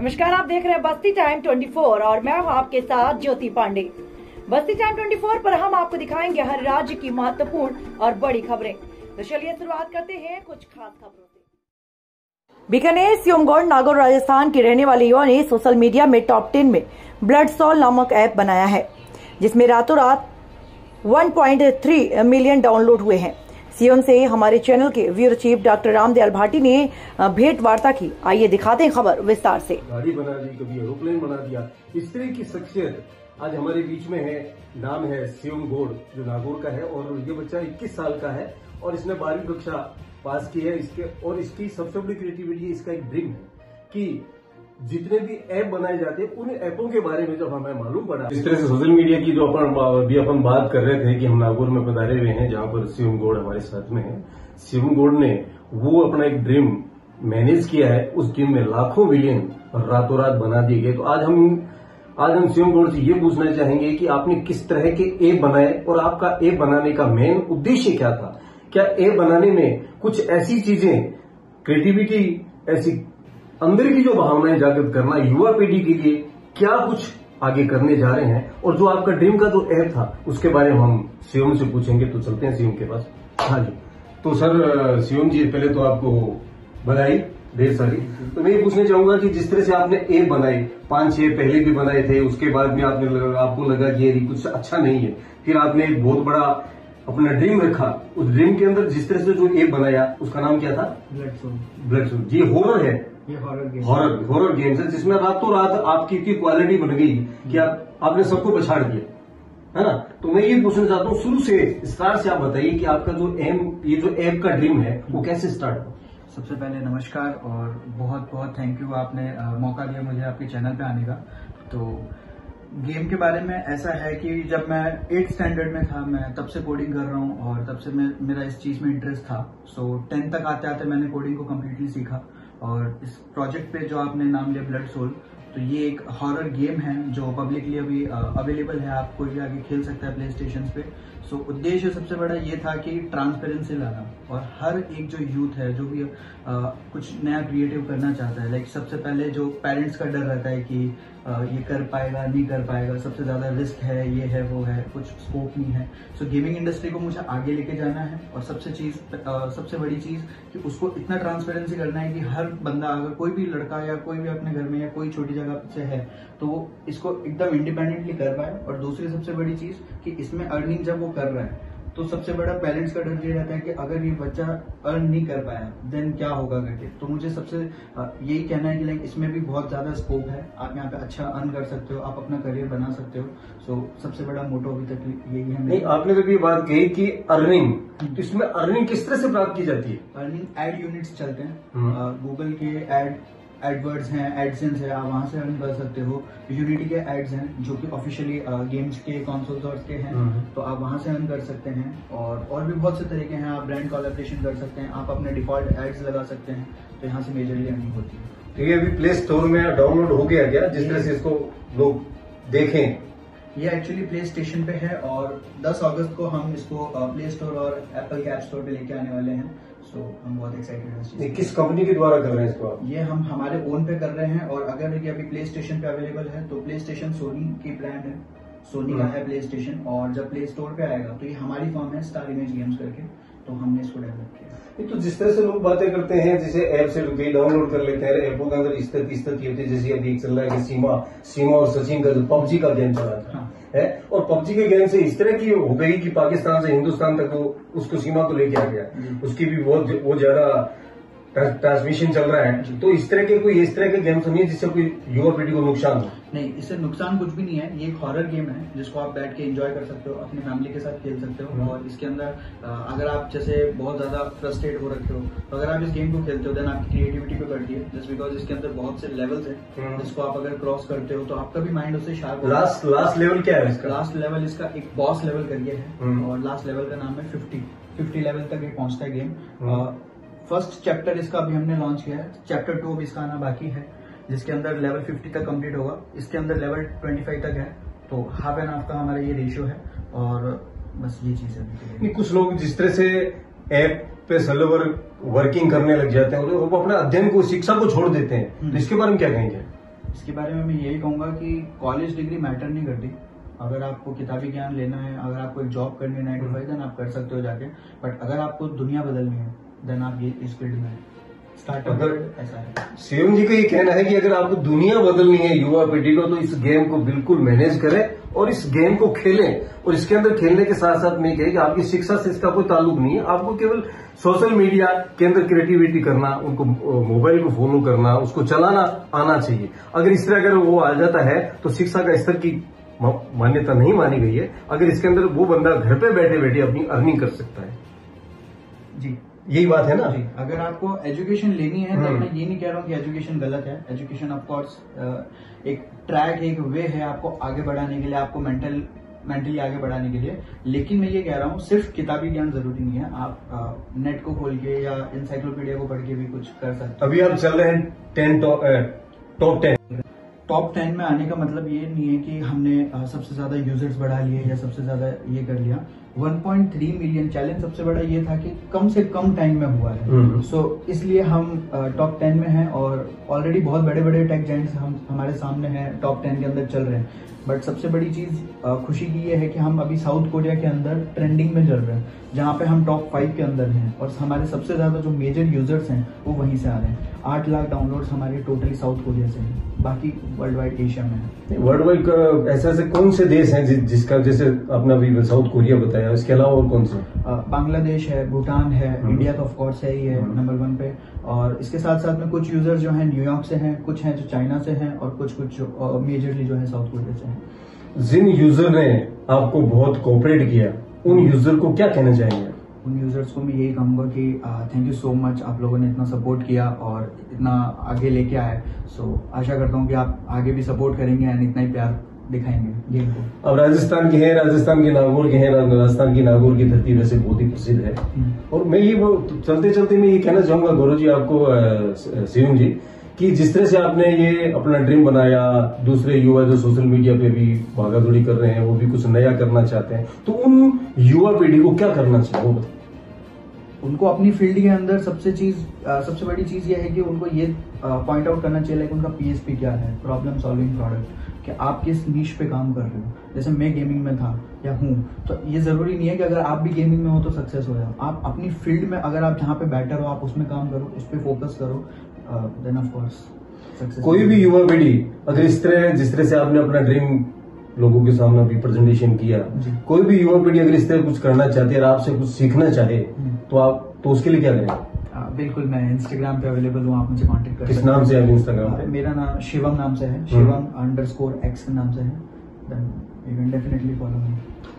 नमस्कार, आप देख रहे हैं बस्ती टाइम 24 और मैं हूं आपके साथ ज्योति पांडे। बस्ती टाइम 24 पर हम आपको दिखाएंगे हर राज्य की महत्वपूर्ण और बड़ी खबरें। तो चलिए शुरुआत करते हैं कुछ खास खबरों से। बीकानेर सियोमगढ़ नागौर राजस्थान की रहने वाली युवा ने सोशल मीडिया में टॉप 10 में ब्लड सोल नामक ऐप बनाया है, जिसमें रातों रात 1.3 मिलियन डाउनलोड हुए हैं। सीएम से हमारे चैनल के bureau chief doctor Ramdayal Bhati ने भेंट वार्ता की। आइए दिखाते हैं खबर विस्तार से। गाड़ी बना दी, कभी एरोप्लेन बना दिया। इस तरह की शख्सियत आज हमारे बीच में है। नाम है सियोमगढ़, जो नागौर का है, और ये बच्चा 21 साल का है और इसने 12वीं कक्षा पास की है। और इसकी सबसे बड़ी क्रिएटिविटी, इसका एक ड्रीम है कि जितने भी ऐप बनाए जाते हैं उन ऐपों के बारे में जब हमें मालूम पड़ा, इस तरह से सोशल मीडिया की जो अपन बात कर रहे थे कि हम नागौर में पधारे हुए हैं, जहां पर सियोमगढ़ हमारे साथ में है। सियोमगढ़ ने वो अपना एक ड्रीम मैनेज किया है। उस ड्रीम में लाखों बिलियन रातों रात बना दिए गए। तो आज हम सियोमगढ़ से ये पूछना चाहेंगे कि आपने किस तरह के ऐप बनाए और आपका ऐप बनाने का मेन उद्देश्य क्या था। क्या ऐप बनाने में कुछ ऐसी चीजें, क्रिएटिविटी, ऐसी अंदर की जो भावनाएं जागृत करना, युवा पीढ़ी के लिए क्या कुछ आगे करने जा रहे हैं, और जो आपका ड्रीम का जो ऐप था उसके बारे में हम सीएम से पूछेंगे। तो चलते हैं सीएम के पास। हाँ जी, तो सर सीएम जी, पहले तो आपको बधाई ढेर सारी। तो मैं ये पूछना चाहूंगा कि जिस तरह से आपने ऐप बनाए, 5-6 पहले भी बनाए थे, उसके बाद में आपको लगा कि ये कुछ अच्छा नहीं है, फिर आपने एक बहुत बड़ा अपना ड्रीम रखा। उस ड्रीम के अंदर जिस तरह से जो ऐप बनाया उसका नाम क्या था? Blood soul. ये हॉरर है, ये हॉरर गेम्स है, जिसमें रातों रात आपकी इतनी क्वालिटी बन गई कि आपने सबको पछाड़ दिया, है ना। तो मैं ये पूछना चाहता हूँ, शुरू से स्टार्ट से आप बताइए कि आपका जो ये जो ऐप का ड्रीम है वो कैसे स्टार्ट हुआ। सबसे पहले नमस्कार और बहुत बहुत थैंक यू, आपने मौका दिया मुझे आपके चैनल पे आने का। तो गेम के बारे में ऐसा है कि जब मैं 8th स्टैंडर्ड में था, मैं तब से कोडिंग कर रहा हूँ और तब से मेरा इस चीज में इंटरेस्ट था। सो 10th तक आते आते मैंने कोडिंग को कम्प्लीटली सीखा। और इस प्रोजेक्ट पे जो आपने नाम लिया ब्लड सोल, तो ये एक हॉरर गेम है जो पब्लिकली अभी अवेलेबल है। आप कोई भी आगे खेल सकता है प्ले स्टेशन पे। सो उद्देश्य सबसे बड़ा ये था कि ट्रांसपेरेंसी लाना, और हर एक जो यूथ है जो भी कुछ नया क्रिएटिव करना चाहता है, लाइक सबसे पहले जो पेरेंट्स का डर रहता है कि ये कर पाएगा नहीं कर पाएगा, सबसे ज्यादा रिस्क है, ये है वो है, कुछ स्कोप नहीं है। सो गेमिंग इंडस्ट्री को मुझे आगे लेके जाना है, और सबसे बड़ी चीज कि उसको इतना ट्रांसपेरेंसी करना है कि हर बंदा, अगर कोई भी लड़का या कोई भी अपने घर में या कोई छोटी जगह से है, तो वो इसको एकदम इंडिपेंडेंटली कर पाए। और दूसरी सबसे बड़ी चीज कि इसमें अर्निंग जब वो कर रहा है, तो सबसे बड़ा पेरेंट्स का डर ये रहता है कि अगर ये बच्चा अर्न नहीं कर पाया देन क्या होगा करके। तो मुझे सबसे यही कहना है कि लाइक इसमें भी बहुत ज्यादा स्कोप है, आप यहाँ पे अच्छा अर्न कर सकते हो, आप अपना करियर बना सकते हो। सो सबसे बड़ा मोटो अभी तक यही है। नहीं, आपने जब ये बात कही कि अर्निंग, तो इसमें अर्निंग किस तरह से प्राप्त की जाती है? अर्निंग एड यूनिट्स चलते हैं, गूगल के एडवर्ड्स हैं, एडसेंस है, आप वहां से अर्न कर सकते हो। यूनिटी के एड्स हैं जो कि ऑफिशियली गेम्स के कंसोल्स के हैं, तो आप वहां से अर्न कर सकते हैं। और भी बहुत से तरीके हैं, आप ब्रांड कोलैबोरेशन कर सकते हैं, आप अपने डिफॉल्ट एड्स लगा सकते हैं, तो यहाँ से मेजरली अर्निंग होती है। तो ये अभी प्ले स्टोर में डाउनलोड हो गया क्या, जिस तरह से इसको लोग देखें? ये एक्चुअली प्ले स्टेशन पे है और 10 अगस्त को हम इसको प्ले स्टोर और एप्पल के ऐप स्टोर पे लेके आने वाले हैं। सो हम बहुत एक्साइटेड हैं। किस कंपनी के द्वारा कर रहे हैं इसको? ये हम हमारे ओन पे कर रहे हैं, और अगर ये अभी प्ले स्टेशन पे अवेलेबल है तो प्ले स्टेशन सोनी की ब्रांड है, सोनी का है प्ले स्टेशन। और जब प्ले स्टोर पे आएगा तो ये हमारी फर्म है स्टार इमेज गेम्स करके, तो हमने इसको डेवलप किया। तो जिस तरह से लोग बातें करते हैं, जैसे ऐप से कहीं डाउनलोड कर लेते हैं, ऐपों के अंदर इस तरह होती है, जैसे अभी चल रहा है कि सीमा और सचिन का जो पबजी का गेम चला था, हाँ, है, और पबजी के गेम से इस तरह की हो गई कि पाकिस्तान से हिंदुस्तान तक वो उसको सीमा को लेके आ गया। उसकी भी बहुत ज्यादा ट्रांसमिशन चल रहा है। तो इस तरह के गेम तो नहीं है जिससे कोई युवा पीढ़ी को नुकसान हो? नहीं, इससे नुकसान कुछ भी नहीं है। ये एक हॉरर गेम है जिसको आप बैठ के एंजॉय कर सकते हो, अपनी फैमिली के साथ खेल सकते हो। और इसके अंदर अगर आप जैसे बहुत ज्यादा फ्रस्ट्रेट हो रखे हो, तो अगर आप इस गेम को खेलते हो देन आपकी क्रिएटिविटी पे बढ़ती है, जस्ट बिकॉज इसके अंदर बहुत से लेवल्स है, जिसको आप अगर क्रॉस करते हो तो आपका भी माइंड उससे शार्प हो। लास्ट लेवल क्या है इसका? लास्ट लेवल इसका एक बॉस लेवल करके है, और लास्ट लेवल का नाम है 50 लेवल तक ये पहुंचता है गेम। फर्स्ट चैप्टर इसका अभी हमने लॉन्च किया है, चैप्टर 2 अभी इसका आना बाकी है, जिसके अंदर लेवल 50 तक कंप्लीट होगा। इसके अंदर लेवल 25 तक है, तो हाफ एंड हाफ का हमारा ये रेशियो है। और बस ये चीज है। कुछ लोग जिस तरह से ऐप पे वर्किंग करने लग जाते हैं, वो अपने अध्ययन को, शिक्षा को छोड़ देते हैं, तो इसके बारे में क्या कहेंगे? इसके बारे में मैं यही कहूँगा कि कॉलेज डिग्री मैटर नहीं करती। अगर आपको किताबी ज्ञान लेना है, अगर आपको एक जॉब करनी है 9 to 5, देन आप कर सकते हो जाके। बट अगर आपको दुनिया बदलनी है देन आप ये इस फील्ड में स्टार्टअप ऐसा है। शिवम जी का ये कहना है कि अगर आपको दुनिया बदलनी है युवा पीढ़ी को, तो इस गेम को बिल्कुल मैनेज करें और इस गेम को खेलें। और इसके अंदर खेलने के साथ साथ मैं कहे कि आपकी शिक्षा से इसका कोई ताल्लुक नहीं है। आपको केवल सोशल मीडिया के अंदर क्रिएटिविटी करना, उनको मोबाइल को फॉलो करना, उसको चलाना आना चाहिए। अगर इस तरह अगर वो आ जाता है तो शिक्षा का स्तर की मान्यता नहीं मानी गई है। अगर इसके अंदर वो बंदा घर पे बैठे बैठे अपनी अर्निंग कर सकता है। जी, यही बात है ना। जी, अगर आपको एजुकेशन लेनी है तो मैं ये नहीं कह रहा हूँ कि एजुकेशन गलत है। एजुकेशन ऑफ कोर्स एक ट्रैक है, एक वे है आपको आगे बढ़ाने के लिए, आपको मेंटली आगे बढ़ाने के लिए। लेकिन मैं ये कह रहा हूँ सिर्फ किताबी ज्ञान जरूरी नहीं है। आप नेट को खोल के या इंसाइक्लोपीडिया को पढ़ के भी कुछ कर सकते हैं। अभी आप चल रहे हैं टॉप 10 में आने का मतलब ये नहीं है कि हमने सबसे ज्यादा यूजर्स बढ़ा लिए या सबसे ज्यादा ये कर लिया। 1.3 मिलियन चैलेंज सबसे बड़ा ये था कि कम से कम टाइम में हुआ है। सो इसलिए हम टॉप 10 में हैं और ऑलरेडी बहुत बड़े बड़े टेक जायंट्स हमारे सामने हैं, टॉप 10 के अंदर चल रहे हैं। बट सबसे बड़ी चीज खुशी की ये है कि हम अभी साउथ कोरिया के अंदर ट्रेंडिंग में चल रहे हैं, जहाँ पे हम टॉप 5 के अंदर हैं और हमारे सबसे ज्यादा जो मेजर यूजर्स हैं वो वहीं से आ रहे हैं। 8 लाख डाउनलोड्स हमारे टोटली साउथ कोरिया से हैं, बाकी वर्ल्ड वाइड एशिया में है। वर्ल्ड वाइड ऐसे कौन से देश हैं जिसका, जैसे आपने अभी साउथ कोरिया बताया, इसके अलावा और कौन से? बांग्लादेश है, भूटान है, इंडिया तो ऑफ कोर्स है ही है नंबर 1 पे। और इसके साथ साथ में कुछ यूजर्स जो हैं न्यूयॉर्क से हैं, कुछ हैं जो चाइना से हैं और कुछ मेजरली जो है साउथ कोरिया से हैं। जिन यूजर ने आपको बहुत कोऑपरेट किया, उन यूजर को क्या कहना चाहेंगे? उन यूजर्स को मैं यही कहूंगा कि थैंक यू सो मच, आप लोगों ने इतना सपोर्ट किया और इतना आगे लेके आए। सो आशा करता हूँ कि आप आगे भी सपोर्ट करेंगे एंड इतना ही प्यार दिखाएंगे गेम को। अब राजस्थान के हैं, राजस्थान के नागौर के हैं। राजस्थान की नागौर की धरती वैसे बहुत ही प्रसिद्ध है। और मैं ये चलते चलते मैं ये कहना चाहूंगा गौरव जी आपको, शिवम जी, कि जिस तरह से आपने ये अपना ड्रीम बनाया, दूसरे युवा जो सोशल मीडिया पे भी भागादौड़ी कर रहे हैं वो भी कुछ नया करना चाहते हैं, तो उन युवा पीढ़ी को क्या करना चाहिए वो बताइए? उनको अपनी फील्ड के अंदर सबसे बड़ी चीज ये है कि उनको ये पॉइंट आउट करना चाहिए कि उनका पीएसपी क्या है, प्रॉब्लम सॉल्विंग प्रोडक्ट, कि आप किस नीश पे काम कर रहे हो। जैसे मैं गेमिंग में था या हूँ, तो ये जरूरी नहीं है कि अगर आप भी गेमिंग में हो तो सक्सेस हो जाओ। आप अपनी फील्ड में अगर आप जहाँ पे बेटर हो आप उसमें काम करो, उस पर फोकस करो, देन ऑफ कोर्स सक्सेस। कोई भी युवा पीढ़ी अगर इस तरह जिस तरह से आपने अपना ड्रीम लोगों के सामने अभी प्रेजेंटेशन किया, कोई भी युवा पीढ़ी अगर इस तरह कुछ करना चाहती है और आपसे कुछ सीखना चाहे तो उसके लिए क्या करें? बिल्कुल, मैं इंस्टाग्राम पे अवेलेबल हूँ, आप मुझे कांटेक्ट कर सकते हैं। किस नाम से आप इंस्टाग्राम पे? मेरा नाम शिवम नाम से है, शिवम_x के नाम से है। Then you can definitely follow me.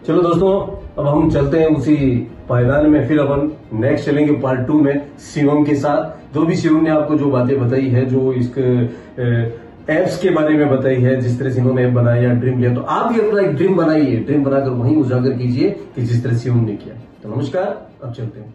चलो दोस्तों, अब हम चलते हैं उसी पायदान में, फिर अपन नेक्स्ट चलेंगे पार्ट 2 में शिवम के साथ। जो भी शिवम ने आपको जो बातें बताई है, जो इसके एप्स के बारे में बताई है, जिस तरह से इन्होंने ऐप बनाया, ड्रीम लिया, तो आप भी अपना एक ड्रीम बनाइए, ड्रीम बनाकर वहीं उजागर कीजिए कि जिस तरह शिवम ने किया। तो नमस्कार, अब चलते हैं।